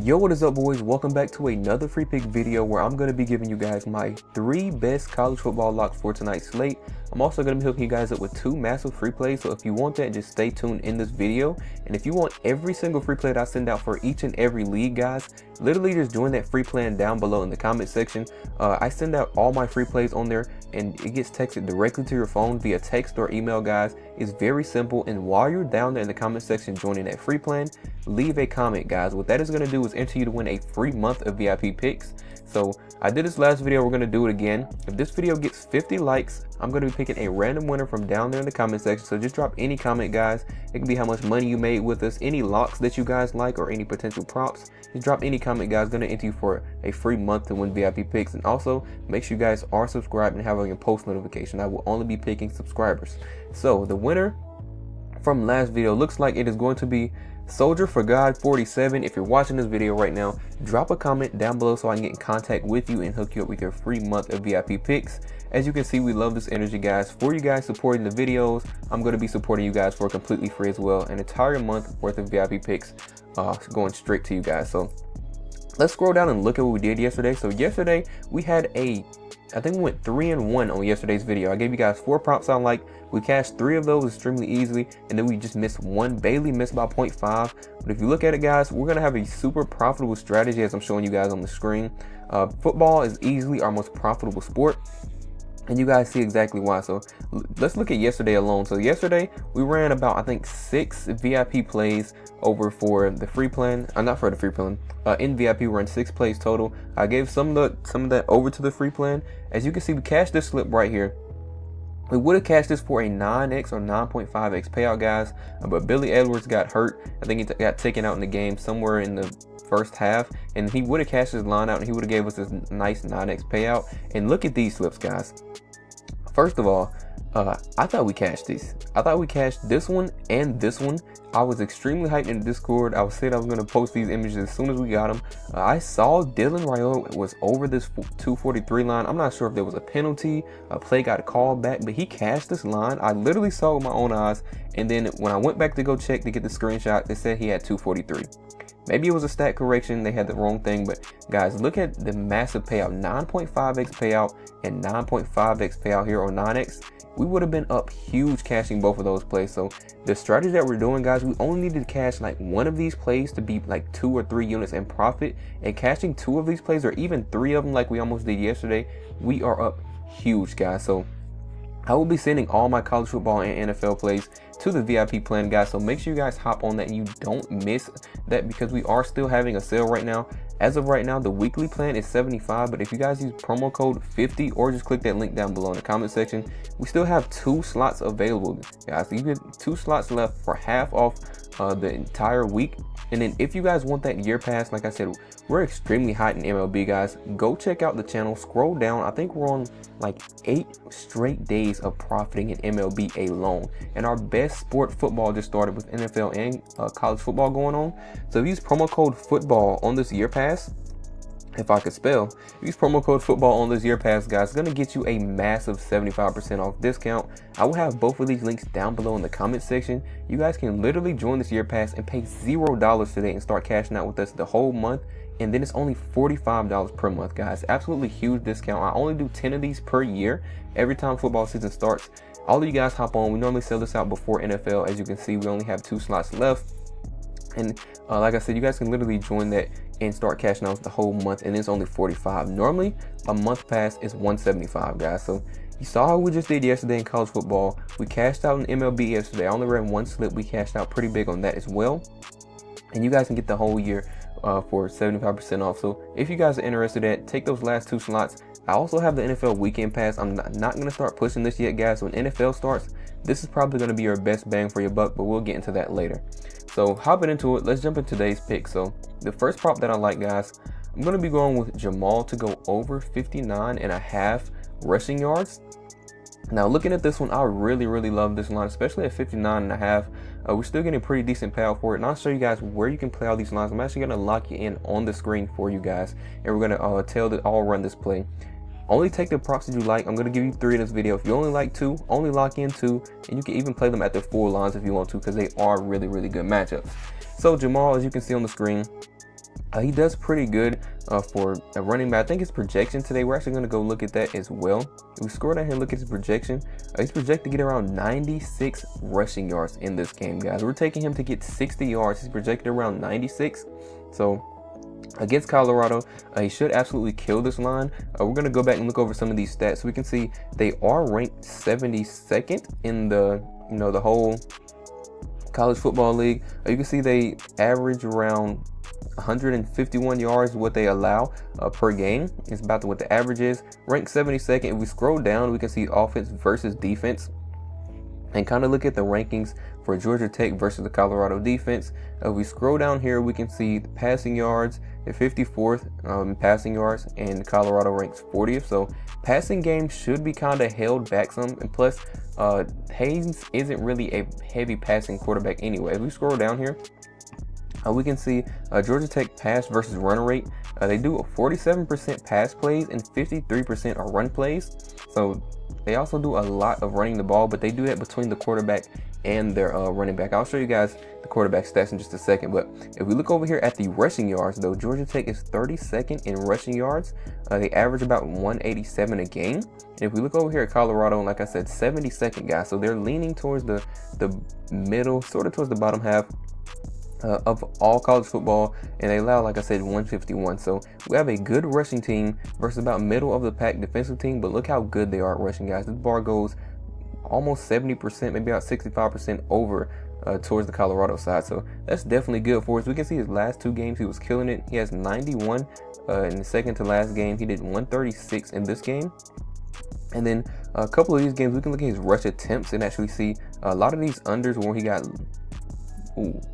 Yo, what is up, boys? Welcome back to another free pick video where I'm going to be giving you guys my 3 best college football locks for tonight's slate. I'm also going to be hooking you guys up with 2 massive free plays, so if you want that, just stay tuned in this video. And if you want every single free play that I send out for each and every league, guys, literally just join that free plan down below in the comment section. I send out all my free plays on there and it gets texted directly to your phone via text or email, guys. It's very simple, and while you're down there in the comment section joining that free plan, leave a comment, guys. What that is going to do is enter you to win a free month of VIP picks. So I did this last video, we're going to do it again. If this video gets 50 likes, I'm going to be picking a random winner from down there in the comment section. So just drop any comment, guys. It can be how much money you made with us, any locks that you guys like, or any potential props. Just drop any comment, guys. Going to enter you for a free month to win VIP picks. And also make sure you guys are subscribed and have on your post notification. I will only be picking subscribers. So the winner from last video looks like it is going to be Soldier for God 47. If you're watching this video right now, drop a comment down below so I can get in contact with you and hook you up with your free month of VIP picks. As you can see, we love this energy, guys. For you guys supporting the videos, I'm going to be supporting you guys for completely free as well. An entire month worth of VIP picks going straight to you guys. So let's scroll down and look at what we did yesterday. So yesterday we had I think we went 3-1 on yesterday's video. I gave you guys 4 props I like. We cashed 3 of those extremely easily, and then we just missed 1. Bailey missed by 0.5. But if you look at it, guys, we're gonna have a super profitable strategy as I'm showing you guys on the screen. Football is easily our most profitable sport, and you guys see exactly why. So let's look at yesterday alone. So yesterday we ran about, I think, 6 VIP plays over for the free plan. Not for the free plan. In VIP we ran 6 plays total. I gave some of that over to the free plan. As you can see, we cashed this slip right here. We would have cashed this for a 9x or 9.5x payout, guys, but Billy Edwards got hurt. I think he got taken out in the game somewhere in the first half, and he would have cashed his line out and he would have gave us this nice 9x payout. And look at these slips, guys. First of all, I thought we cashed these. I thought we cashed this one and this one. I was extremely hyped in the Discord. I was saying I was going to post these images as soon as we got them. I saw Dylan Raiola was over this 243 line. I'm not sure if there was a penalty, a play got called back, but he cashed this line. I literally saw it with my own eyes, and then when I went back to go check to get the screenshot, they said he had 243. Maybe it was a stat correction, they had the wrong thing, but guys, look at the massive payout. 9.5x payout and 9.5x payout here, or 9x. We would have been up huge cashing both of those plays. So the strategy that we're doing, guys, we only need to cash like 1 of these plays to be like 2 or 3 units in profit, and cashing 2 of these plays or even 3 of them like we almost did yesterday, we are up huge, guys. So I will be sending all my college football and NFL plays to the VIP plan, guys. So make sure you guys hop on that and you don't miss that, because we are still having a sale right now. As of right now, the weekly plan is $75, but if you guys use promo code 50 or just click that link down below in the comment section, we still have 2 slots available, guys. So you get 2 slots left for half off the entire week. And then if you guys want that year pass, like I said, we're extremely hot in MLB, guys. Go check out the channel, scroll down. I think we're on like 8 straight days of profiting in MLB alone. And our best sport, football, just started with NFL and college football going on. So use promo code football on this year pass. If I could spell, use promo code football on this year pass, guys. It's gonna get you a massive 75% off discount. I will have both of these links down below in the comment section. You guys can literally join this year pass and pay $0 today and start cashing out with us the whole month. And then it's only $45 per month, guys. Absolutely huge discount. I only do 10 of these per year every time football season starts. All of you guys hop on. We normally sell this out before NFL. As you can see, we only have 2 slots left. And like I said, you guys can literally join that and start cashing out the whole month, and it's only $45. Normally a month pass is $175, guys. So you saw how we just did yesterday in college football. We cashed out in MLB yesterday. I only ran 1 slip. We cashed out pretty big on that as well, and you guys can get the whole year for 75% off. So if you guys are interested in it, take those last 2 slots. I also have the NFL weekend pass. I'm not going to start pushing this yet, guys. When NFL starts, this is probably going to be your best bang for your buck, but we'll get into that later. So hopping into it, let's jump into today's pick. So the first prop that I like, guys, I'm going to be going with Jamal to go over 59.5 rushing yards. Now looking at this one, I really love this line, especially at 59.5. We're still getting pretty decent payout for it, and I'll show you guys where you can play all these lines. I'm actually going to lock you in on the screen for you guys, and we're going to I'll run this play. Only take the props that you like. I'm going to give you 3 in this video. If you only like 2, only lock in 2, and you can even play them at the full lines if you want to, because they are really good matchups. So Jamal, as you can see on the screen, He does pretty good for a running back. I think his projection today, we're actually going to go look at that as well. If we scroll down here and look at his projection, he's projected to get around 96 rushing yards in this game, guys. We're taking him to get 60 yards. He's projected around 96. So against Colorado, he should absolutely kill this line. We're going to go back and look over some of these stats. So we can see they are ranked 72nd in the, the whole college football league. You can see they average around 151 yards, what they allow per game. It's about what the average is. Ranked 72nd. If we scroll down, we can see offense versus defense and kind of look at the rankings for Georgia Tech versus the Colorado defense. If we scroll down here, we can see the passing yards, the 54th passing yards, and Colorado ranks 40th. So passing game should be kind of held back some, and plus Haynes isn't really a heavy passing quarterback anyway. If we scroll down here, we can see Georgia Tech pass versus run rate. They do 47% pass plays and 53% are run plays. So they also do a lot of running the ball, but they do that between the quarterback and their running back. I'll show you guys the quarterback stats in just a second. But if we look over here at the rushing yards, though, Georgia Tech is 32nd in rushing yards. They average about 187 a game. And if we look over here at Colorado, and like I said, 72nd, guys. So they're leaning towards the middle, sort of towards the bottom half of all college football, and they allow, like I said, 151. So we have a good rushing team versus about middle of the pack defensive team, but look how good they are at rushing, guys. This bar goes almost 70%, maybe about 65% over towards the Colorado side. So that's definitely good for us. We can see his last two games, he was killing it. He has 91 in the second to last game. He did 136 in this game. And then a couple of these games, we can look at his rush attempts and actually see a lot of these unders where he got,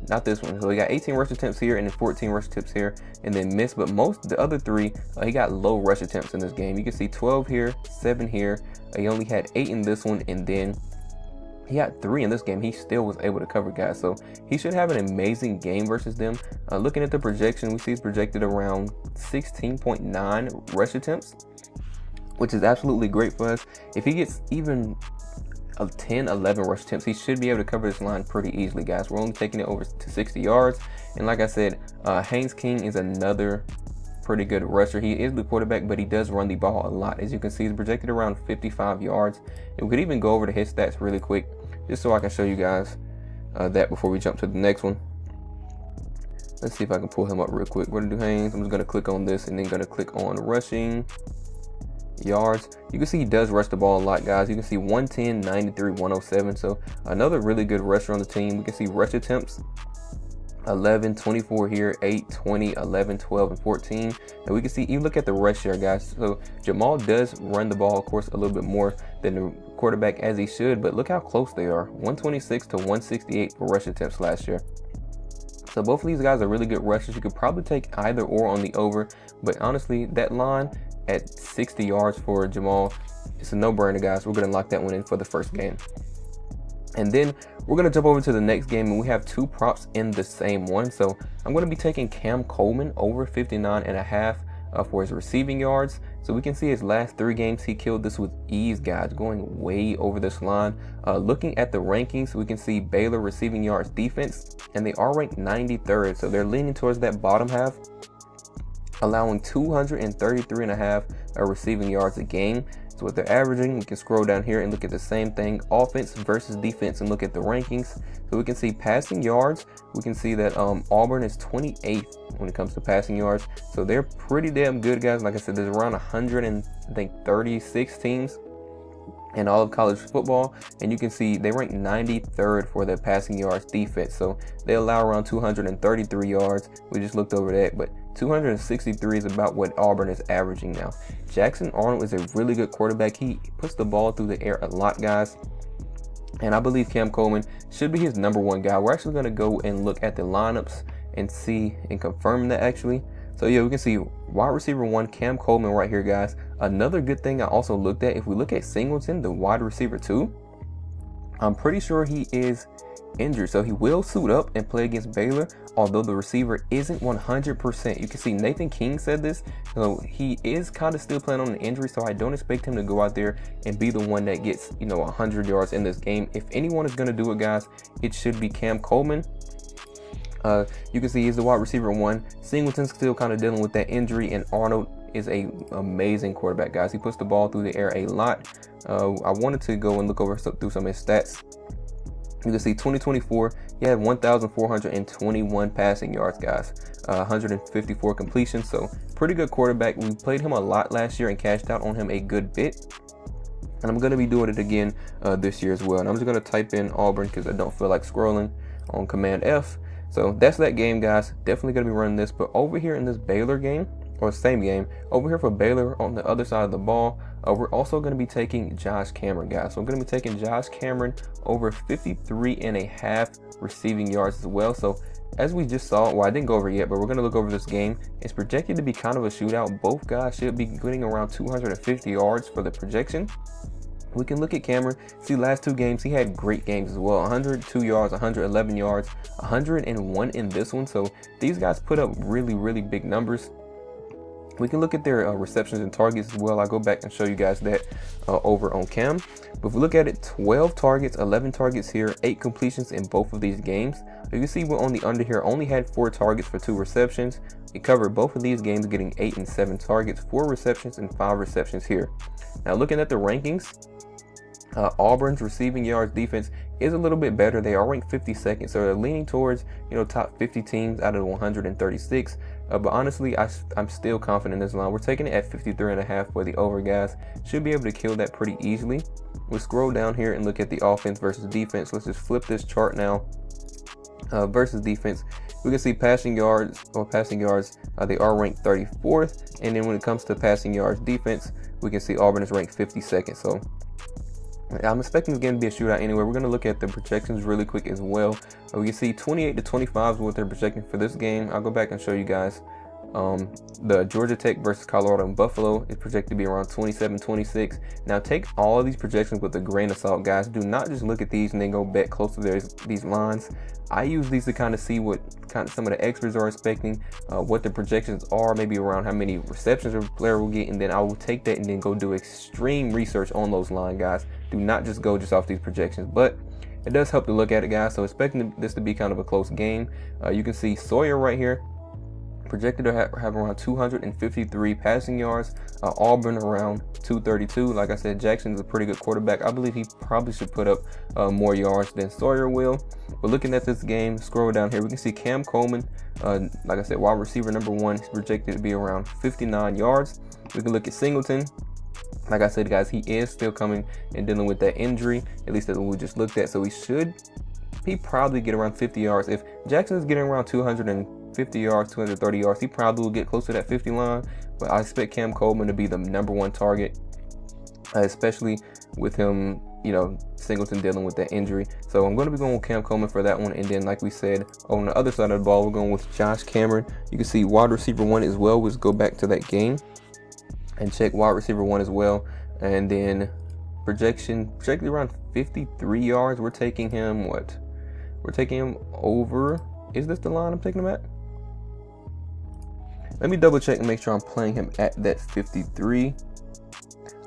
not this one. So he got 18 rush attempts here and then 14 rush attempts here and then missed. But most the other three, he got low rush attempts in this game. You can see 12 here, 7 here. He only had 8 in this one, and then he got 3 in this game. He still was able to cover, guys. So he should have an amazing game versus them. Looking at the projection, we see he's projected around 16.9 rush attempts, which is absolutely great for us. If he gets even 10, 11 rush attempts, he should be able to cover this line pretty easily, guys. We're only taking it over to 60 yards. And like I said, Haynes King is another pretty good rusher. He is the quarterback, but he does run the ball a lot. As you can see, he's projected around 55 yards. And we could even go over to his stats really quick, just so I can show you guys that before we jump to the next one. Let's see if I can pull him up real quick. We're gonna do Haynes. I'm just gonna click on this and then gonna click on rushing yards. You can see he does rush the ball a lot, guys. You can see 110, 93, 107. So another really good rusher on the team. We can see rush attempts 11, 24 here, 8, 20, 11, 12, and 14. And we can see, you look at the rush share, guys. So Jamal does run the ball, of course, a little bit more than the quarterback, as he should, but look how close they are. 126 to 168 for rush attempts last year. So both of these guys are really good rushers. You could probably take either or on the over, but honestly, that line at 60 yards for Jamal, it's a no-brainer, guys. We're going to lock that one in for the first game. And then we're going to jump over to the next game, and we have two props in the same one. So I'm going to be taking Cam Coleman over 59.5 for his receiving yards. So we can see his last 3 games, he killed this with ease, guys, going way over this line. Looking at the rankings, we can see Baylor receiving yards defense, and they are ranked 93rd. So they're leaning towards that bottom half, allowing 233.5 receiving yards a game. So what they're averaging, we can scroll down here and look at the same thing, offense versus defense, and look at the rankings. So we can see passing yards. We can see that Auburn is 28th when it comes to passing yards. So they're pretty damn good, guys. Like I said, there's around 136 teams in all of college football, and you can see they rank 93rd for their passing yards defense. So they allow around 233 yards. We just looked over that, but 263 is about what Auburn is averaging now. Jackson Arnold is a really good quarterback. He puts the ball through the air a lot, guys. And I believe Cam Coleman should be his #1 guy. We're actually going to go and look at the lineups and see and confirm that actually. So yeah, we can see wide receiver 1, Cam Coleman right here, guys. Another good thing I also looked at, if we look at Singleton, the wide receiver 2, I'm pretty sure he is injured. So he will suit up and play against Baylor, although the receiver isn't 100%. You can see Nathan King said this, so he is kind of still playing on an injury, so I don't expect him to go out there and be the one that gets, 100 yards in this game. If anyone is going to do it, guys, it should be Cam Coleman. You can see he's the wide receiver 1. Singleton's still kind of dealing with that injury, and Arnold is a amazing quarterback, guys. He puts the ball through the air a lot. I wanted to go and look over through some of his stats. You can see 2024, he had 1,421 passing yards, guys. 154 completions, so pretty good quarterback. We played him a lot last year and cashed out on him a good bit. And I'm going to be doing it again this year as well. And I'm just going to type in Auburn because I don't feel like scrolling on Command F. So that's that game, guys. Definitely going to be running this. But over here in this Baylor game, or same game, over here for Baylor on the other side of the ball, we're also going to be taking Josh Cameron, guys. So I'm going to be taking Josh Cameron over 53.5 receiving yards as well. So as we just saw, well, I didn't go over it yet, but we're going to look over this game. It's projected to be kind of a shootout. Both guys should be getting around 250 yards for the projection. We can look at Cameron. See, last 2 games, he had great games as well. 102 yards, 111 yards, 101 in this one. So these guys put up really, really big numbers. We can look at their receptions and targets as well. I'll go back and show you guys that over on Cam. But if we look at it, 12 targets, 11 targets here, 8 completions in both of these games. You can see we're on the under here, only had 4 targets for 2 receptions. He covered both of these games, getting 8 and 7 targets, 4 receptions and 5 receptions here. Now looking at the rankings, Auburn's receiving yards defense is a little bit better. They are ranked 52nd, so they're leaning towards, you know, top 50 teams out of 136. But honestly, I'm still confident in this line. We're taking it at 53.5 for the over, guys. Should be able to kill that pretty easily. We'll scroll down here and look at the offense versus defense. Let's just flip this chart now. Versus defense, we can see passing yards, they are ranked 34th. And then when it comes to passing yards defense, we can see Auburn is ranked 52nd. So I'm expecting this game to be a shootout anyway. We're going to look at the projections really quick as well. We can see 28 to 25 is what they're projecting for this game. I'll go back and show you guys. The Georgia Tech versus Colorado and Buffalo is projected to be around 27-26. Now take all of these projections with a grain of salt, guys. Do not just look at these and then go bet close to these lines. I use these to kind of see what some of the experts are expecting, what the projections are, maybe around how many receptions a player will get, and then I will take that and then go do extreme research on those lines, guys. Do not just go off these projections, but it does help to look at it, guys. So expecting this to be kind of a close game. You can see Sawyer right here, projected to have around 253 passing yards. Auburn around 232. Like I said, Jackson's a pretty good quarterback. I believe he probably should put up more yards than Sawyer will. But looking at this game, scroll down here, we can see Cam Coleman, like I said, wide receiver number 1, is projected to be around 59 yards. We can look at Singleton. Like I said, guys, he is still coming and dealing with that injury, at least that's what we just looked at. So he probably get around 50 yards. If Jackson is getting around 250 yards, 230 yards, he probably will get close to that 50 line. But I expect Cam Coleman to be the number 1 target, especially with him, you know, Singleton dealing with that injury. So I'm going to be going with Cam Coleman for that one. And then, like we said, on the other side of the ball, we're going with Josh Cameron. You can see wide receiver 1 as well. Let's go back to that game and check wide receiver 1 as well. And then projected around 53 yards. We're taking him, what? We're taking him over. Is this the line I'm taking him at? Let me double check and make sure I'm playing him at that 53.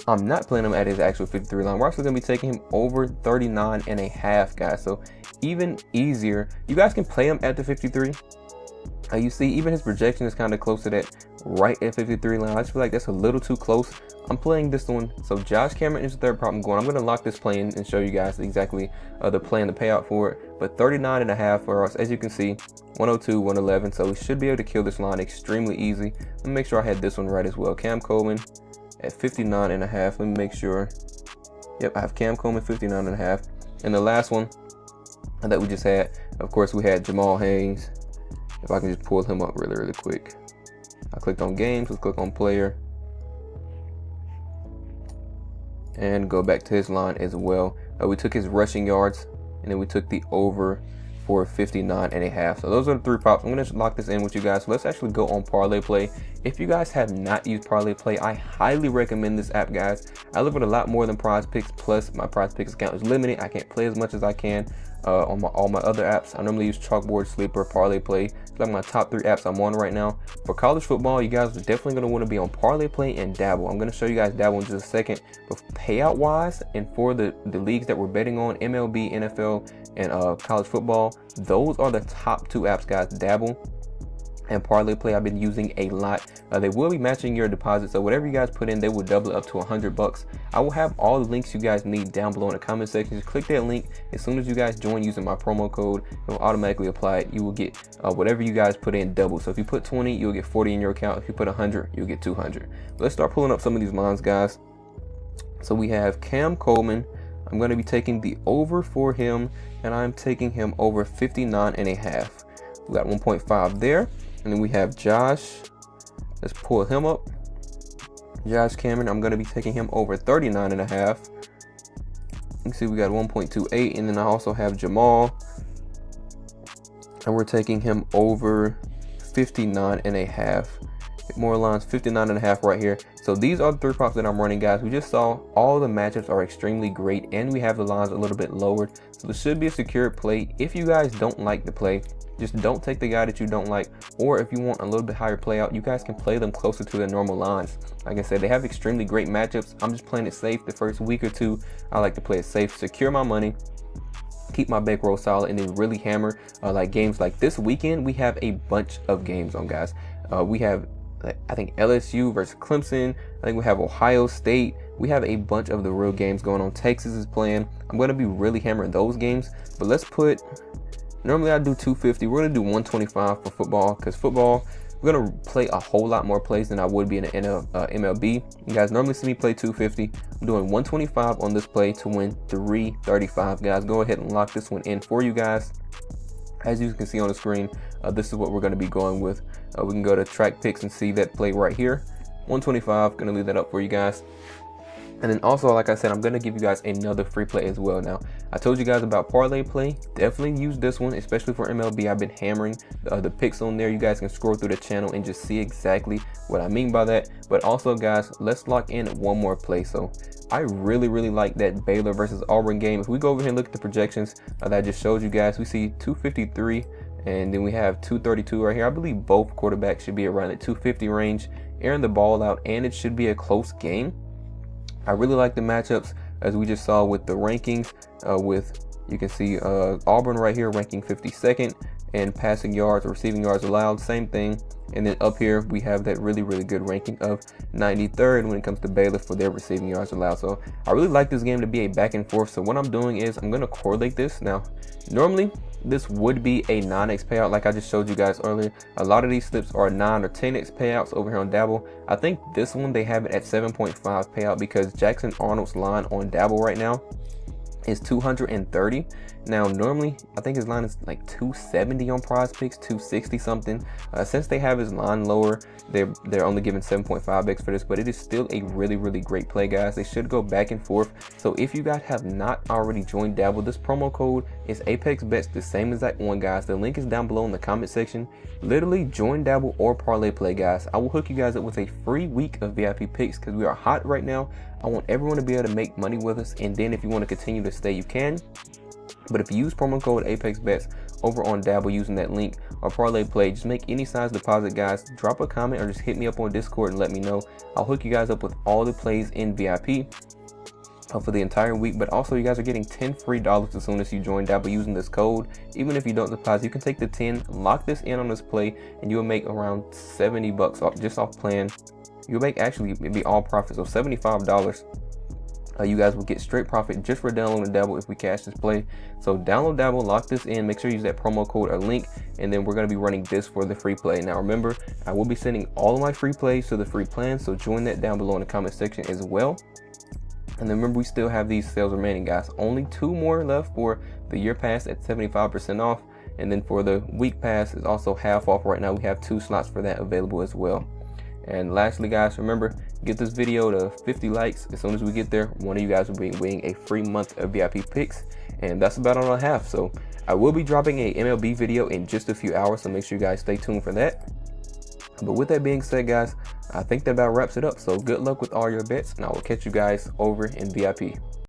I'm not playing him at his actual 53 line. We're actually going to be taking him over 39.5, guys. So even easier. You guys can play him at the 53. You see, even his projection is kind of close to that right at 53 line. I just feel like that's a little too close. I'm playing this one. So Josh Cameron is the third prop I'm going. I'm going to lock this play in and show you guys exactly the play and the payout for it. But 39.5 for us, as you can see, 102, 111. So we should be able to kill this line extremely easy. Let me make sure I had this one right as well. Cam Coleman at 59.5. Let me make sure. Yep, I have Cam Coleman 59.5. And the last one that we just had, of course, we had Jamal Haynes. If I can just pull him up really quick. I clicked on games, let's click on player. And go back to his line as well. We took his rushing yards, and then we took the over for 59.5. So those are the 3 props. I'm going to lock this in with you guys. So let's actually go on ParlayPlay. If you guys have not used ParlayPlay, I highly recommend this app, guys. I live with a lot more than PrizePicks, plus my PrizePicks account is limited. I can't play as much as I can. on all my other apps. I normally use Chalkboard, Sleeper, ParlayPlay. It's like my top 3 apps I'm on right now. For college football, you guys are definitely going to want to be on ParlayPlay and Dabble. I'm going to show you guys Dabble in just a second. But payout wise, and for the leagues that we're betting on, MLB, NFL, and college football, those are the top 2 apps, guys. Dabble and ParlayPlay I've been using a lot. They will be matching your deposit, so whatever you guys put in, they will double it up to $100. I will have all the links you guys need down below in the comment section. Just click that link. As soon as you guys join using my promo code, it will automatically apply it. You will get whatever you guys put in double. So if you put 20, you'll get 40 in your account. If you put 100, you'll get 200. Let's start pulling up some of these lines, guys. So we have Cam Coleman. I'm going to be taking the over for him, and I'm taking him over 59.5. We got 1.5 there. And then we have Josh. Let's pull him up. Josh Cameron, I'm going to be taking him over 39.5. You can see we got 1.28. And then I also have Jamal. And we're taking him over 59.5. More lines, 59.5 right here. So these are the 3 props that I'm running, guys. We just saw all the matchups are extremely great, and we have the lines a little bit lowered. So this should be a secured play. If you guys don't like the play, just don't take the guy that you don't like, or if you want a little bit higher play out, you guys can play them closer to the normal lines. Like I said, they have extremely great matchups. I'm just playing it safe the first week or 2. I like to play it safe, secure my money, keep my bankroll solid, and then really hammer like games like this weekend. We have a bunch of games on, guys. We have, I think, LSU versus Clemson. I think we have Ohio State. We have a bunch of the real games going on. Texas is playing. I'm going to be really hammering those games, but let's put, normally I do 250. We're going to do 125 for football, because football, we're going to play a whole lot more plays than I would be in MLB. You guys normally see me play 250. I'm doing 125 on this play to win 335. Guys, go ahead and lock this one in for you guys. As you can see on the screen, this is what we're going to be going with. We can go to track picks and see that play right here. 125, going to leave that up for you guys. And then also, like I said, I'm going to give you guys another free play as well. Now, I told you guys about ParlayPlay. Definitely use this one, especially for MLB. I've been hammering the picks on there. You guys can scroll through the channel and just see exactly what I mean by that. But also, guys, let's lock in one more play. So I really like that Baylor versus Auburn game. If we go over here and look at the projections that I just showed you guys, we see 253, and then we have 232 right here. I believe both quarterbacks should be around the 250 range, airing the ball out, and it should be a close game. I really like the matchups, as we just saw with the rankings. You can see Auburn right here ranking 52nd, and passing yards or receiving yards allowed, same thing. And then up here we have that really good ranking of 93rd when it comes to Baylor for their receiving yards allowed. So I really like this game to be a back and forth. So what I'm doing is I'm going to correlate this. Now, normally this would be a 9x payout, like I just showed you guys earlier. A lot of these slips are 9 or 10x payouts over here on Dabble. I think this one they have it at 7.5 payout, because Jackson Arnold's line on Dabble right now is 230. Now normally I think his line is like 270 on prizepicks, 260 something. Since they have his line lower, they're only giving 7.5x for this, but it is still a really great play, guys. They should go back and forth. So if you guys have not already joined Dabble, this promo code is ApexBetz, the same as that one, guys. The link is down below in the comment section. Literally join Dabble or ParlayPlay, guys. I will hook you guys up with a free week of VIP picks, because we are hot right now. I want everyone to be able to make money with us, and then if you want to continue to stay, you can. But if you use promo code ApexBetz over on Dabble using that link, or ParlayPlay, just make any size deposit, guys. Drop a comment or just hit me up on Discord and let me know. I'll hook you guys up with all the plays in VIP for the entire week. But also, you guys are getting $10 free as soon as you join Dabble using this code. Even if you don't deposit, you can take the 10, lock this in on this play, and you'll make around $70 off, just off playing. You'll make, actually, it'd be all profit, so $75. You guys will get straight profit just for downloading Dabble if we cash this play. So download Dabble, lock this in, make sure you use that promo code or link, and then we're going to be running this for the free play. Now remember, I will be sending all of my free plays to the free plan, so join that down below in the comment section as well. And then remember, we still have these sales remaining, guys. Only 2 more left for the year pass at 75% off, and then for the week pass is also half off right now. We have 2 slots for that available as well. And lastly, guys, remember, get this video to 50 likes. As soon as we get there, one of you guys will be winning a free month of VIP picks. And that's about all I have. So I will be dropping a MLB video in just a few hours, so make sure you guys stay tuned for that. But with that being said, guys, I think that about wraps it up. So good luck with all your bets, and I will catch you guys over in VIP.